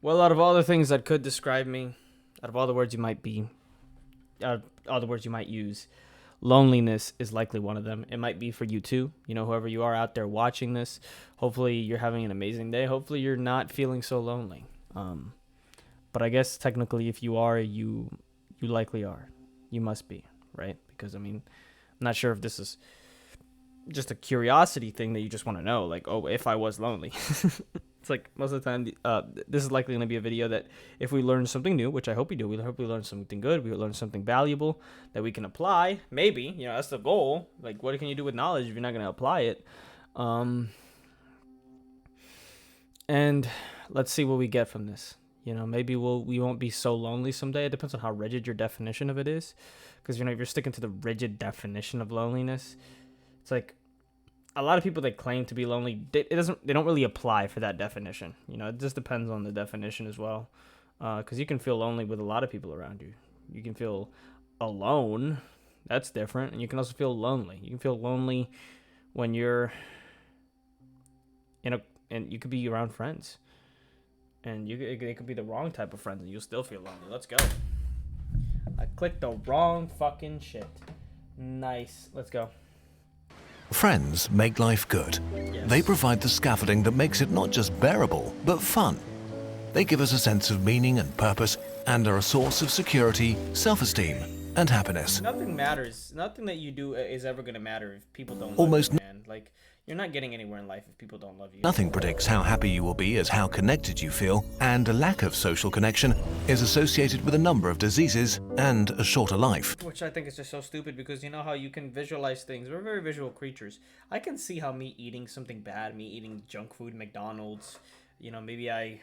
Well, out of all the things that could describe me, out of all the words you might all the words you might use, loneliness is likely one of them. It might be for you too. You know, whoever you are out there watching this, hopefully you're having an amazing day. Hopefully you're not feeling so lonely. But I guess technically, if you are, you likely are. You must be, right? Because I mean, I'm not sure if this is just a curiosity thing that you just want to know, like, oh, if I was lonely. It's like most of the time, this is likely going to be a video that if we learn something new, which I hope we do, we hope we learn something good, we learn something valuable that we can apply. Maybe, you know, that's the goal. Like, what can you do with knowledge if you're not going to apply it? And let's see what we get from this. You know, maybe we won't be so lonely someday. It depends on how rigid your definition of it is. Because, you know, if you're sticking to the rigid definition of loneliness, it's like, a lot of people that claim to be lonely, they don't really apply for that definition. You know, it just depends on the definition as well. Because you can feel lonely with a lot of people around you. You can feel alone. That's different. And you can also feel lonely. You can feel lonely when you're and you could be around friends. And it could be the wrong type of friends, and you'll still feel lonely. Let's go. I clicked the wrong fucking shit. Nice. Let's go. Friends make life good. Yes. They provide the scaffolding that makes it not just bearable, but fun. They give us a sense of meaning and purpose and are a source of security, self-esteem, and happiness. Nothing matters. Nothing that you do is ever going to matter if people don't Almost love you, man. Like, you're not getting anywhere in life if people don't love you. Nothing predicts how happy you will be as how connected you feel, and a lack of social connection is associated with a number of diseases and a shorter life. Which I think is just so stupid, because you know how you can visualize things. We're very visual creatures. I can see how me eating something bad, me eating junk food, McDonald's, you know, maybe I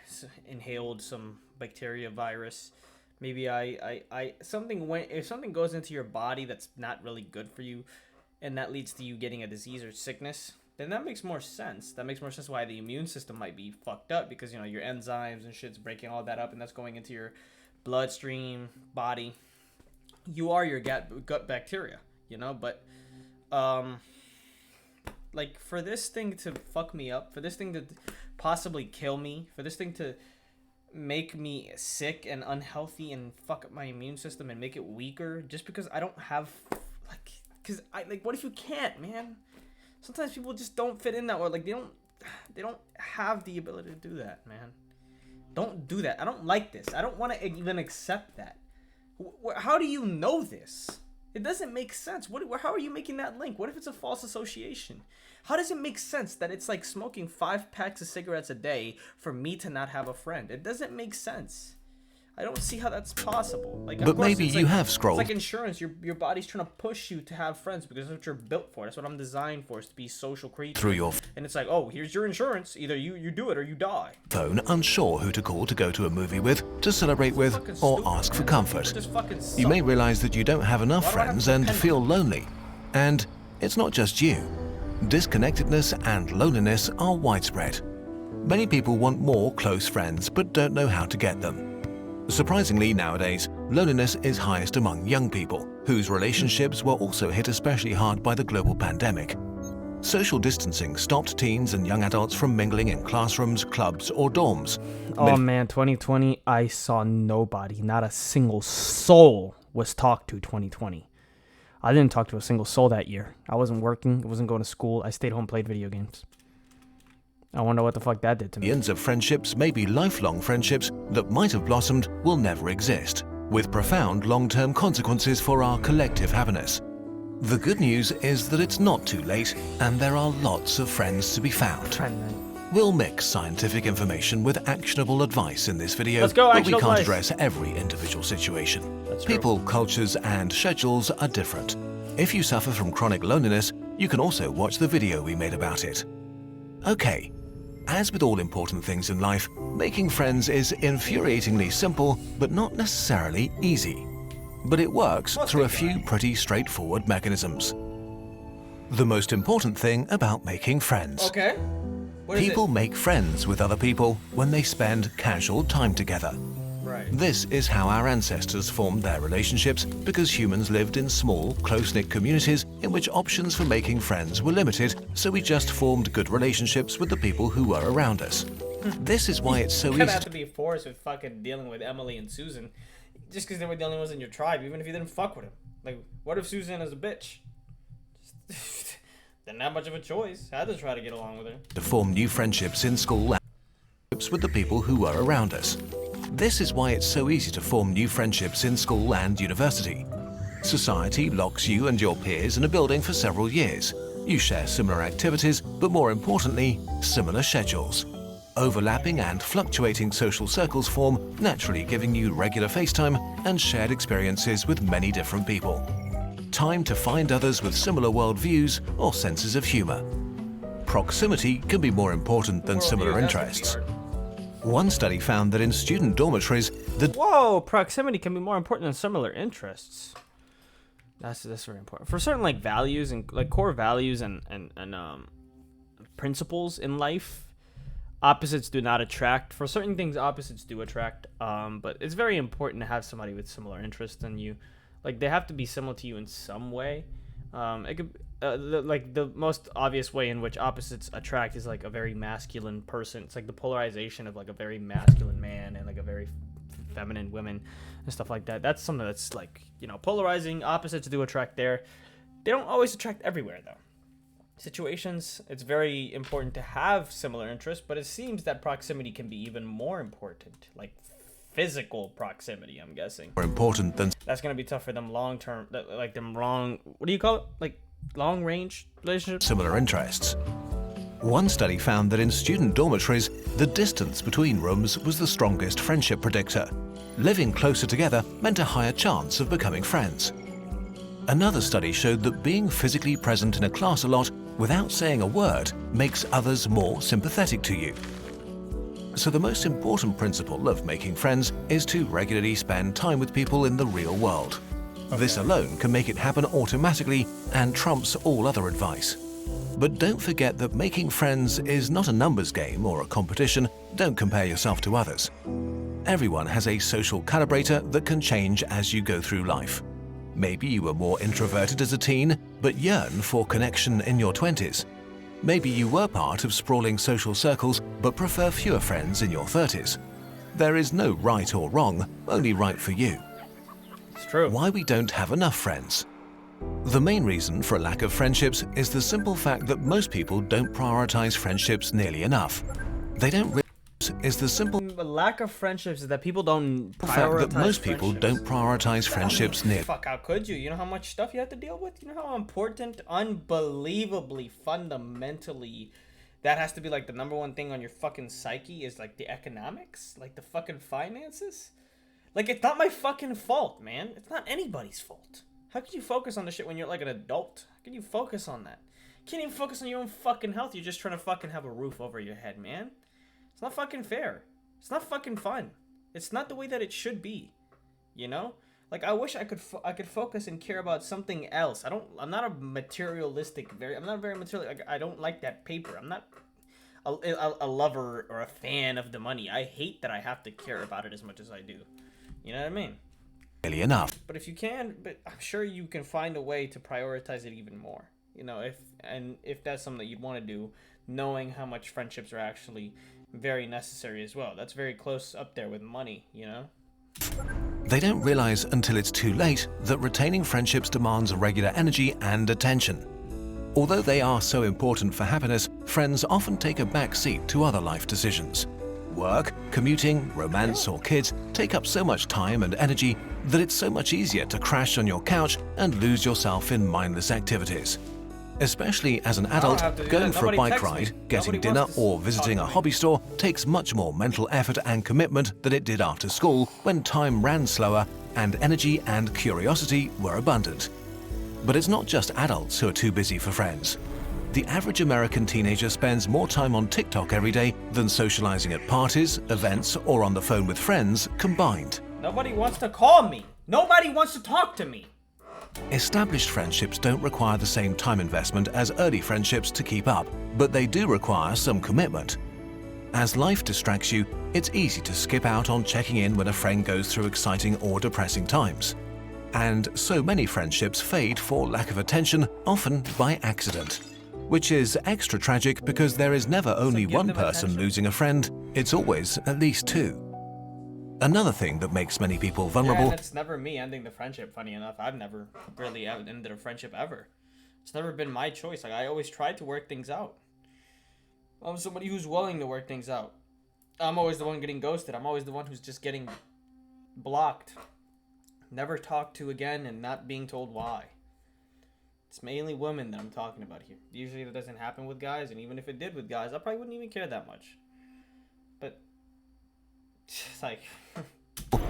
inhaled some bacteria virus. Maybe if something goes into your body that's not really good for you, and that leads to you getting a disease or sickness, then that makes more sense. That makes more sense why the immune system might be fucked up, because, you know, your enzymes and shit's breaking all that up, and that's going into your bloodstream, body. You are your gut bacteria, you know, but, like, for this thing to fuck me up, for this thing to possibly kill me, for this thing to make me sick and unhealthy and fuck up my immune system and make it weaker, just because I don't have, like, because what if you can't, man? Sometimes people just don't fit in that way. Like, they don't have the ability to do that, man. Don't do that. I don't like this. I don't want to even accept that. How do you know this? It doesn't make sense. How are you making that link? What if it's a false association? How does it make sense that it's like smoking 5 packs of cigarettes a day for me to not have a friend? It doesn't make sense. I don't see how that's possible. Like, But maybe you have scrolled. It's like insurance. Your body's trying to push you to have friends because that's what you're built for. That's what I'm designed for, is to be social creatures. Through your And it's like, oh, here's your insurance. Either you do it or you die. phone, unsure who to call to go to a movie with, to celebrate with, or ask for comfort. Just fucking suck. You may realize that you don't have enough Why do I have friends to and depend on feel lonely. And it's not just you. Disconnectedness and loneliness are widespread. Many people want more close friends but don't know how to get them. Surprisingly, nowadays, loneliness is highest among young people, whose relationships were also hit especially hard by the global pandemic. Social distancing stopped teens and young adults from mingling in classrooms, clubs, or dorms. Oh man, 2020, I saw nobody. Not a single soul was talked to 2020. I didn't talk to a single soul that year. I wasn't working. I wasn't going to school. I stayed home, played video games. I wonder what the fuck that did to me. Millions of friendships, maybe lifelong friendships, that might have blossomed will never exist, with profound long-term consequences for our collective happiness. The good news is that it's not too late, and there are lots of friends to be found. We'll mix scientific information with actionable advice in this video, Let's go, but we actionable can't advice. address every individual situation. That's true. People, cultures, and schedules are different. If you suffer from chronic loneliness, you can also watch the video we made about it. Okay, as with all important things in life, making friends is infuriatingly simple, but not necessarily easy. But it works through a few pretty straightforward mechanisms. The most important thing about making friends. Okay. What is People make friends with other people when they spend casual time together. Right. This is how our ancestors formed their relationships, because humans lived in small, close-knit communities in which options for making friends were limited, so we just formed good relationships with the people who were around us. This is why it's so You kind of easy have to be forced with fucking dealing with Emily and Susan, just because they were the only ones in your tribe, even if you didn't fuck with him. Like, what if Susan is a bitch? Didn't have much of a choice. Had to try to get along with her. to form new friendships in school and with the people who are around us. This is why it's so easy to form new friendships in school and university. Society locks you and your peers in a building for several years. You share similar activities, but more importantly, similar schedules. Overlapping and fluctuating social circles form, naturally giving you regular FaceTime and shared experiences with many different people. Time to find others with similar worldviews or senses of humor. Proximity can be more important than similar interests. One study found that in student dormitories, the Whoa, proximity can be more important than similar interests. That's very important for certain like values and like core values and principles in life. Opposites do not attract. For certain things, opposites do attract. But it's very important to have somebody with similar interests than you. Like they have to be similar to you in some way. It could the most obvious way in which opposites attract is like a very masculine person. It's like the polarization of like a very masculine man and like a very feminine women and stuff like that. That's something that's like, you know, polarizing. Opposites do attract there. They don't always attract everywhere though. Situations, it's very important to have similar interests, but it seems that proximity can be even more important, like physical proximity, I'm guessing. more important than That's going to be tough for them long term, like them long, what do you call it? Like long range relationships? similar interests. One study found that in student dormitories, the distance between rooms was the strongest friendship predictor. Living closer together meant a higher chance of becoming friends. Another study showed that being physically present in a class a lot without saying a word makes others more sympathetic to you. So the most important principle of making friends is to regularly spend time with people in the real world. This alone can make it happen automatically and trumps all other advice. But don't forget that making friends is not a numbers game or a competition. Don't compare yourself to others. Everyone has a social calibrator that can change as you go through life. Maybe you were more introverted as a teen, but yearn for connection in your 20s. Maybe you were part of sprawling social circles, but prefer fewer friends in your 30s. There is no right or wrong, only right for you. It's true. Why we don't have enough friends? The main reason for a lack of friendships is the simple fact that most people don't prioritize friendships nearly enough. They don't realize is the simple The lack of friendships is that people don't fact that most people don't prioritize friendships nearly. Fuck, how could you? You know how much stuff you have to deal with? You know how important, unbelievably, fundamentally, that has to be like the number one thing on your fucking psyche is like the economics? Like the fucking finances? Like, it's not my fucking fault, man. It's not anybody's fault. How could you focus on the shit when you're like an adult? How can you focus on that? You can't even focus on your own fucking health. You're just trying to fucking have a roof over your head, man. It's not fucking fair. It's not fucking fun. It's not the way that it should be. You know? Like, I wish I could focus and care about something else. I'm not a materialistic, I'm not very material. Like, I don't like that paper. I'm not a lover or a fan of the money. I hate that I have to care about it as much as I do. You know what I mean? Nearly enough. But if you can, but I'm sure you can find a way to prioritize it even more. You know, if that's something that you'd want to do, knowing how much friendships are actually very necessary as well. That's very close up there with money, you know? They don't realize until it's too late that retaining friendships demands regular energy and attention. Although they are so important for happiness, friends often take a back seat to other life decisions. Work, commuting, romance, or kids take up so much time and energy that it's so much easier to crash on your couch and lose yourself in mindless activities. Especially as an adult, going for a bike ride, getting dinner, or visiting a hobby store takes much more mental effort and commitment than it did after school when time ran slower and energy and curiosity were abundant. But it's not just adults who are too busy for friends. The average American teenager spends more time on TikTok every day than socializing at parties, events, or on the phone with friends combined. Nobody wants to call me. Nobody wants to talk to me. Established friendships don't require the same time investment as early friendships to keep up, but they do require some commitment. As life distracts you, it's easy to skip out on checking in when a friend goes through exciting or depressing times. And so many friendships fade for lack of attention, often by accident. Which is extra tragic because there is never only give one them person attention. losing a friend, it's always at least 2. Another thing that makes many people Yeah, vulnerable and it's never me ending the friendship, funny enough. I've never really ended a friendship ever. It's never been my choice. Like, I always tried to work things out. I'm somebody who's willing to work things out. I'm always the one getting ghosted. I'm always the one who's just getting blocked. Never talked to again and not being told why. It's mainly women that I'm talking about here. Usually that doesn't happen with guys, and even if it did with guys, I probably wouldn't even care that much. But, it's like...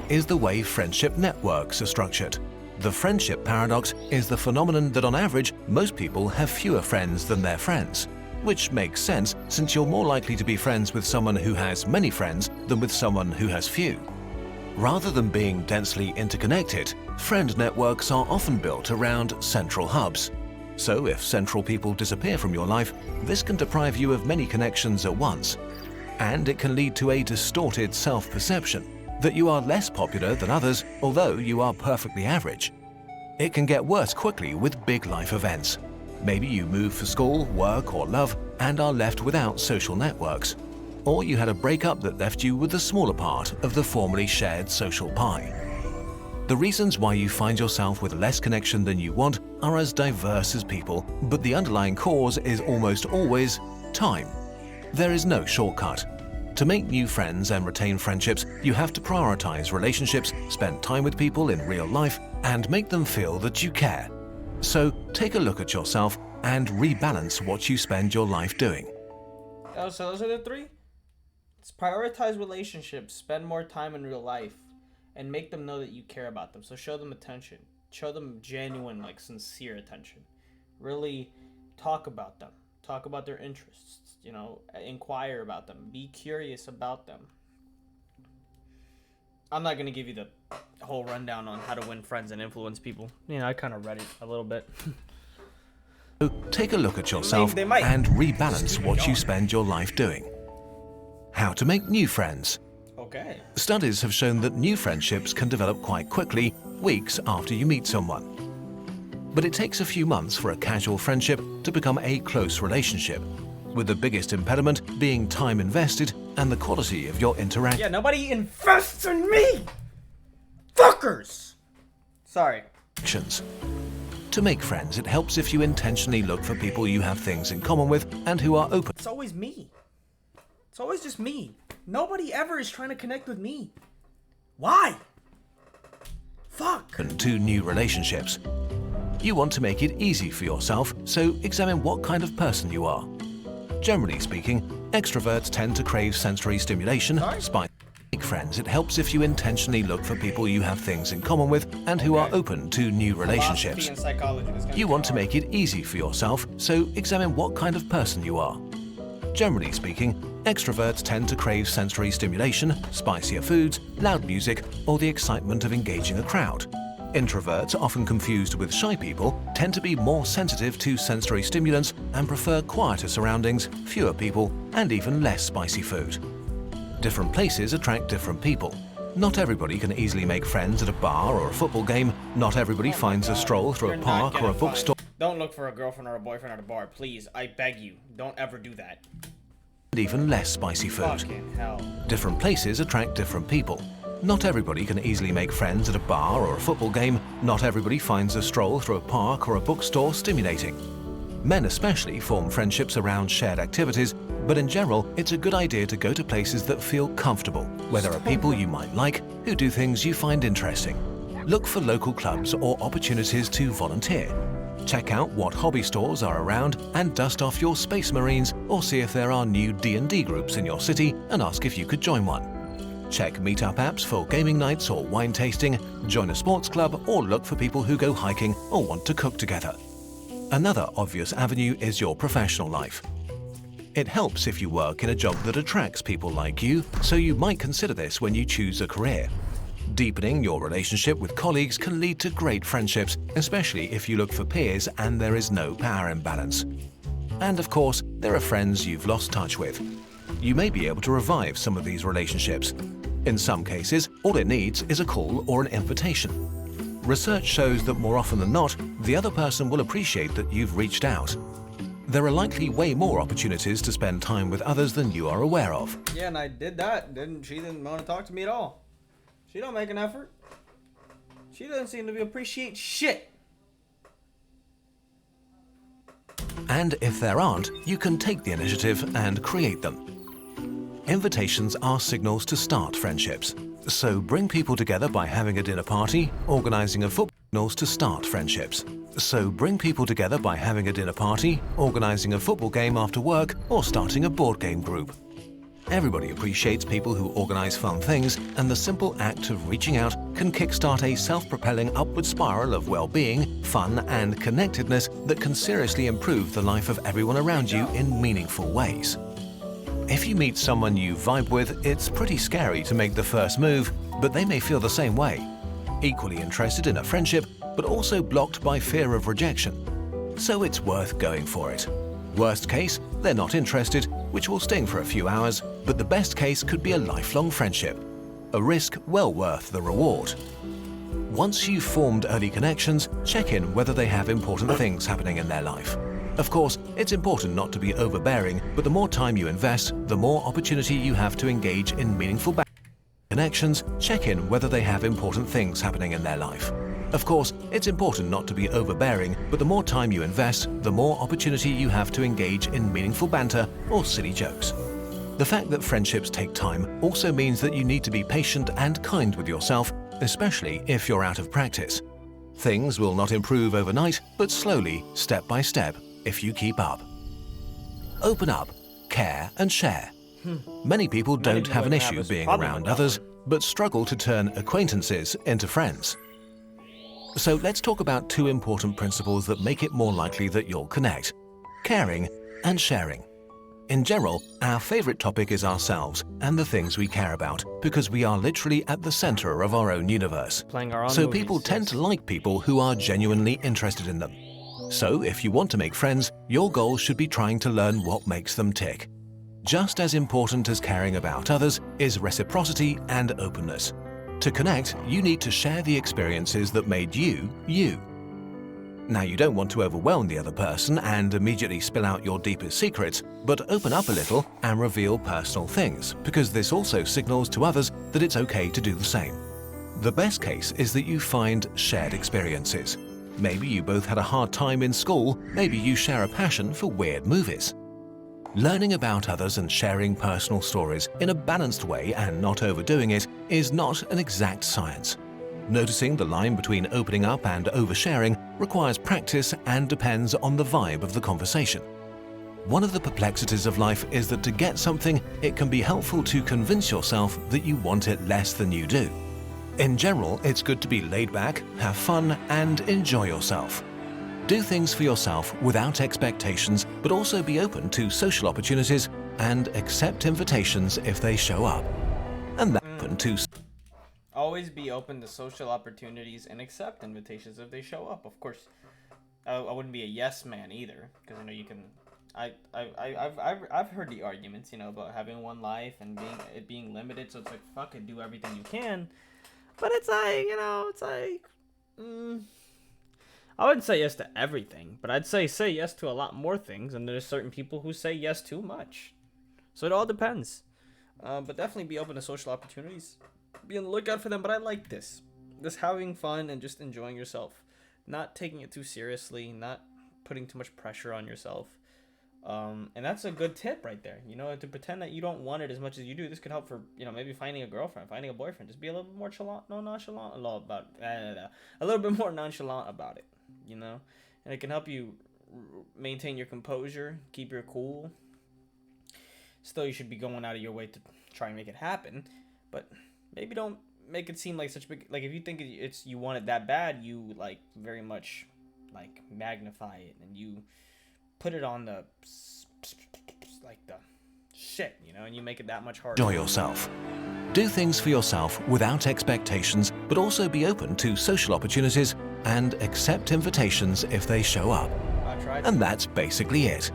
is the way friendship networks are structured. The friendship paradox is the phenomenon that on average, most people have fewer friends than their friends. Which makes sense since you're more likely to be friends with someone who has many friends than with someone who has few. Rather than being densely interconnected, friend networks are often built around central hubs. So if central people disappear from your life, this can deprive you of many connections at once. And it can lead to a distorted self-perception that you are less popular than others, although you are perfectly average. It can get worse quickly with big life events. Maybe you move for school, work, or love and are left without social networks. Or you had a breakup that left you with the smaller part of the formerly shared social pie. The reasons why you find yourself with less connection than you want are as diverse as people, but the underlying cause is almost always time. There is no shortcut. To make new friends and retain friendships, you have to prioritize relationships, spend time with people in real life, and make them feel that you care. So take a look at yourself and rebalance what you spend your life doing. Oh, so those are the 3? It's prioritize relationships, spend more time in real life, and make them know that you care about them. So show them attention. Show them genuine, like sincere attention. Really talk about them. Talk about their interests, you know, inquire about them. Be curious about them. I'm not going to give you the whole rundown on how to win friends and influence people. You know, I kind of read it a little bit. So take a look at yourself They might. and rebalance what you spend your life doing. How to make new friends. Okay. Studies have shown that new friendships can develop quite quickly, weeks after you meet someone. But it takes a few months for a casual friendship to become a close relationship, with the biggest impediment being time invested and the quality of your interaction. Yeah, nobody invests in me! Fuckers! Sorry. To make friends, it helps if you intentionally look for people you have things in common with and who are open It's always me. It's always just me. Nobody ever is trying to connect with me. Why? Fuck. to new relationships. You want to make it easy for yourself, so examine what kind of person you are. Generally speaking, extroverts tend to crave sensory stimulation, Make friends, it helps if you intentionally look for people you have things in common with and who are open to new relationships. You want to make it easy for yourself, so examine what kind of person you are. Generally speaking, extroverts tend to crave sensory stimulation, spicier foods, loud music, or the excitement of engaging a crowd. Introverts, often confused with shy people, tend to be more sensitive to sensory stimulants and prefer quieter surroundings, fewer people, and even less spicy food. Different places attract different people. Not everybody can easily make friends at a bar or a football game. Not everybody finds a stroll through a park or a bookstore. Don't look for a girlfriend or a boyfriend at a bar, please. I beg you. Don't ever do that. And even less spicy food. Fucking hell. Different places attract different people. Not everybody can easily make friends at a bar or a football game. Not everybody finds a stroll through a park or a bookstore stimulating. Men especially form friendships around shared activities, but in general, it's a good idea to go to places that feel comfortable, where there are people you might like who do things you find interesting. Look for local clubs or opportunities to volunteer. Check out what hobby stores are around and dust off your Space Marines, or see if there are new D&D groups in your city and ask if you could join one. Check meetup apps for gaming nights or wine tasting, join a sports club, or look for people who go hiking or want to cook together. Another obvious avenue is your professional life. It helps if you work in a job that attracts people like you, so you might consider this when you choose a career. Deepening your relationship with colleagues can lead to great friendships, especially if you look for peers and there is no power imbalance. And of course, there are friends you've lost touch with. You may be able to revive some of these relationships. In some cases, all it needs is a call or an invitation. Research shows that more often than not, the other person will appreciate that you've reached out. there are likely way more opportunities to spend time with others than you are aware of. Yeah, and I did that. She didn't want to talk to me at all. She don't make an effort. She doesn't seem to appreciate shit. And if there aren't, you can take the initiative and create them. Invitations are signals to start friendships. So bring people together by having a dinner party, organizing a football signals to start friendships. So bring people together by having a dinner party, organizing a football game after work, or starting a board game group. Everybody appreciates people who organize fun things, and the simple act of reaching out can kickstart a self-propelling upward spiral of well-being, fun, and connectedness that can seriously improve the life of everyone around you in meaningful ways. If you meet someone you vibe with, it's pretty scary to make the first move, but they may feel the same way. Equally interested in a friendship, but also blocked by fear of rejection. So it's worth going for it. Worst case, they're not interested, which will sting for a few hours, but the best case could be a lifelong friendship. A risk well worth the reward. Once you've formed early connections, check in whether they have important things happening in their life. Of course, it's important not to be overbearing, but the more time you invest, the more opportunity you have to engage in meaningful connections. Check in whether they have important things happening in their life. Of course, it's important not to be overbearing, but the more time you invest, the more opportunity you have to engage in meaningful banter or silly jokes. The fact that friendships take time also means that you need to be patient and kind with yourself, especially if you're out of practice. Things will not improve overnight, but slowly, step by step, if you keep up. Open up, care, and share. Many people don't have an issue being around others, but struggle to turn acquaintances into friends. So let's talk about two important principles that make it more likely that you'll connect: caring and sharing. In general, our favorite topic is ourselves and the things we care about, because we are literally at the center of our own universe. Playing our own So movies, people tend yes. to like people who are genuinely interested in them. So if you want to make friends, your goal should be trying to learn what makes them tick. Just as important as caring about others is reciprocity and openness. To connect, you need to share the experiences that made you, you. Now, you don't want to overwhelm the other person and immediately spill out your deepest secrets, but open up a little and reveal personal things, because this also signals to others that it's okay to do the same. The best case is that you find shared experiences. Maybe you both had a hard time in school, maybe you share a passion for weird movies. Learning about others and sharing personal stories in a balanced way and not overdoing it is not an exact science. Noticing the line between opening up and oversharing requires practice and depends on the vibe of the conversation. One of the perplexities of life is that to get something, it can be helpful to convince yourself that you want it less than you do. In general, it's good to be laid back, have fun, and enjoy yourself. Do things for yourself without expectations, but also be open to social opportunities and accept invitations if they show up. And that open to Always be open to social opportunities and accept invitations if they show up. Of course, I wouldn't be a yes man either, because you know you can. I've heard the arguments, you know, about having one life and being limited. So it's like, fuck it, do everything you can. But it's like, you know, it's like, I wouldn't say yes to everything, but I'd say yes to a lot more things, and there's certain people who say yes too much. So it all depends. But definitely be open to social opportunities. Be on the lookout for them, but I like this. This having fun and just enjoying yourself. Not taking it too seriously, not putting too much pressure on yourself. And that's a good tip right there. You know, to pretend that you don't want it as much as you do. This could help for, you know, maybe finding a girlfriend, finding a boyfriend. Just be a little bit more nonchalant about a little bit more nonchalant about it, you know? And it can help you maintain your composure, keep your cool. Still, you should be going out of your way to try and make it happen, but maybe don't make it seem like such big, like if you think it's you want it that bad, you like very much like magnify it and you put it on the like the shit, you know, and you make it that much harder. enjoy yourself. Do things for yourself without expectations, but also be open to social opportunities and accept invitations if they show up. And that's basically it.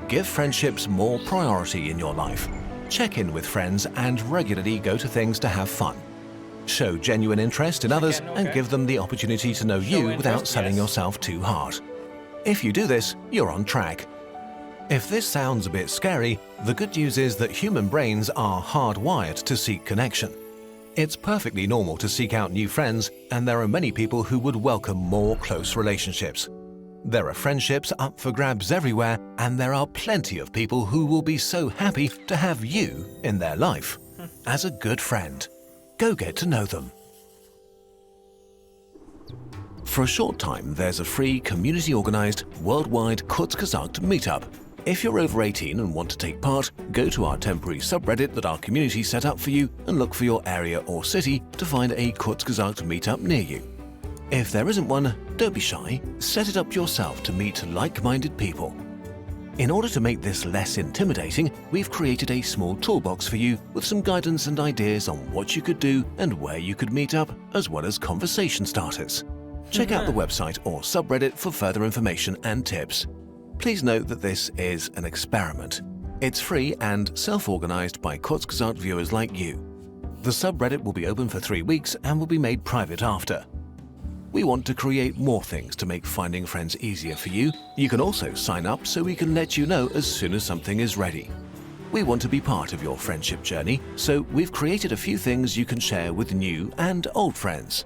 Give friendships more priority in your life. Check in with friends and regularly go to things to have fun. Show genuine interest in others and give them the opportunity to know you without selling yourself too hard. If you do this, you're on track. If this sounds a bit scary, the good news is that human brains are hardwired to seek connection. It's perfectly normal to seek out new friends, and there are many people who would welcome more close relationships. There are friendships up for grabs everywhere, and there are plenty of people who will be so happy to have you in their life. As a good friend, go get to know them. For a short time, there's a free, community-organized, worldwide Kurzgesagt meetup. If you're over 18 and want to take part, go to our temporary subreddit that our community set up for you and look for your area or city to find a Kurzgesagt meetup near you. If there isn't one, don't be shy, set it up yourself to meet like-minded people. In order to make this less intimidating, we've created a small toolbox for you with some guidance and ideas on what you could do and where you could meet up, as well as conversation starters. Check out the website or subreddit for further information and tips. Please note that this is an experiment. It's free and self-organized by Kurzgesagt viewers like you. The subreddit will be open for 3 weeks and will be made private after. We want to create more things to make finding friends easier for you. You can also sign up so we can let you know as soon as something is ready. We want to be part of your friendship journey, so we've created a few things you can share with new and old friends.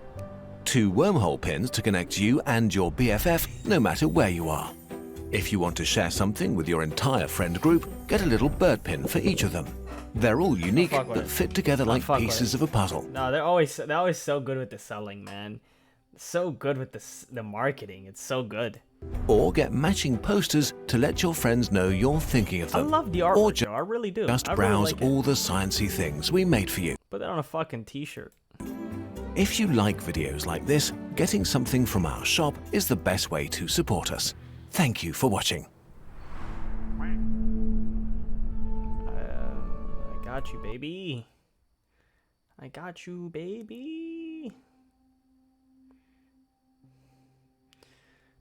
2 wormhole pins to connect you and your BFF no matter where you are. If you want to share something with your entire friend group, get a little bird pin for each of them. They're all unique but fit together like pieces of a puzzle. No, they're always so good with the selling, man. So good with the marketing. It's so good. Or get matching posters to let your friends know you're thinking of them. I love the artwork, I really do. Just browse all the sciencey things we made for you. Put that on a fucking t-shirt. If you like videos like this, getting something from our shop is the best way to support us. Thank you for watching. I got you, baby. I got you, baby.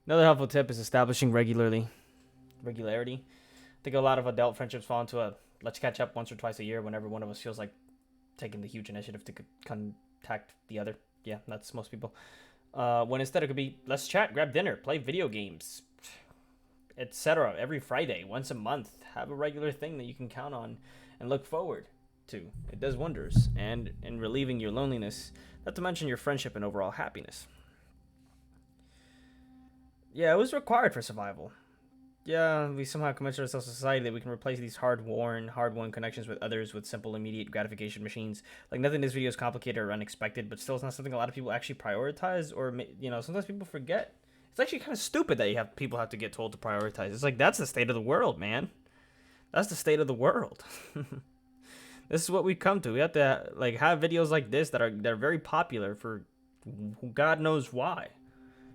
Another helpful tip is establishing regularity. I think a lot of adult friendships fall into a let's catch up once or twice a year whenever one of us feels like taking the huge initiative to contact the other. Yeah, that's most people. When instead it could be let's chat, grab dinner, play video games, etc. every Friday, once a month. Have a regular thing that you can count on and look forward to. It does wonders, and in relieving your loneliness, not to mention your friendship and overall happiness. Yeah, it was required for survival. Yeah, we somehow convinced ourselves as a society that we can replace these hard-won connections with others with simple, immediate gratification machines. Like, nothing in this video is complicated or unexpected, but still it's not something a lot of people actually prioritize, or, you know, sometimes people forget. It's actually kind of stupid that people have to get told to prioritize. It's like, that's the state of the world, man. That's the state of the world. This is what we come to. We have to, like, have videos like this that are very popular for God knows why.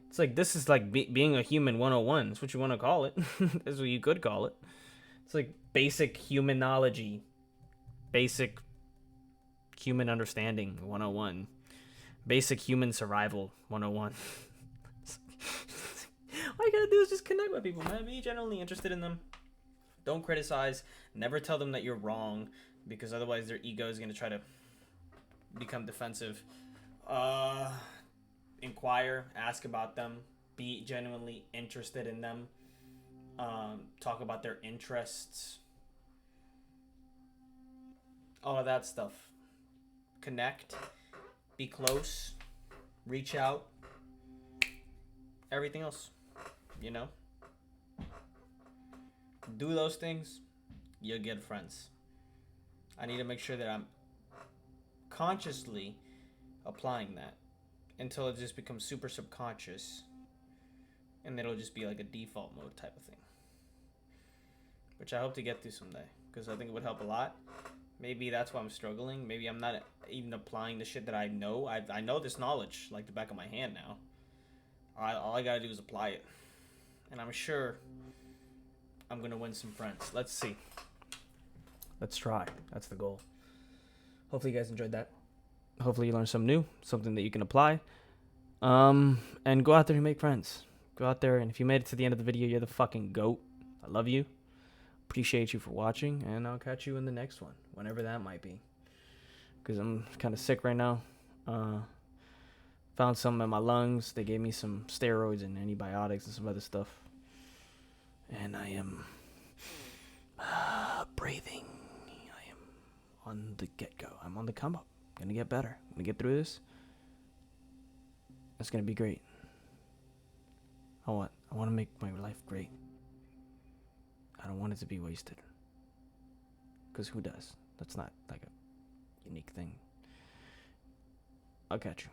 It's like, this is like being a human 101. That's what you want to call it. That's what you could call it. It's like basic humanology. Basic human understanding 101. Basic human survival 101. All you gotta do is just connect with people, man. Be genuinely interested in them. Don't criticize. Never tell them that you're wrong, because otherwise their ego is gonna try to become defensive. Inquire, ask about them, be genuinely interested in them, talk about their interests, all of that stuff. Connect, be close, reach out, everything else, you know? Do those things, you'll get friends. I need to make sure that I'm consciously applying that until it just becomes super subconscious, and it'll just be like a default mode type of thing, which I hope to get to someday, because I think it would help a lot. Maybe that's why I'm struggling. Maybe I'm not even applying the shit that I know. I know this knowledge like the back of my hand now. All I gotta do is apply it, and I'm sure I'm gonna win some friends. Let's see. Let's try. That's the goal. Hopefully you guys enjoyed that. Hopefully you learned something new, something that you can apply. And go out there and make friends. Go out there, and if you made it to the end of the video, you're the fucking GOAT. I love you. Appreciate you for watching, and I'll catch you in the next one, whenever that might be. Because I'm kind of sick right now. Found something in my lungs. They gave me some steroids and antibiotics and some other stuff. And I am breathing. I am on the get-go. I'm on the come up. I'm gonna get better. I'm gonna get through this. It's gonna be great. I want to make my life great. I don't want it to be wasted. Because who does? That's not like a unique thing. I'll catch you.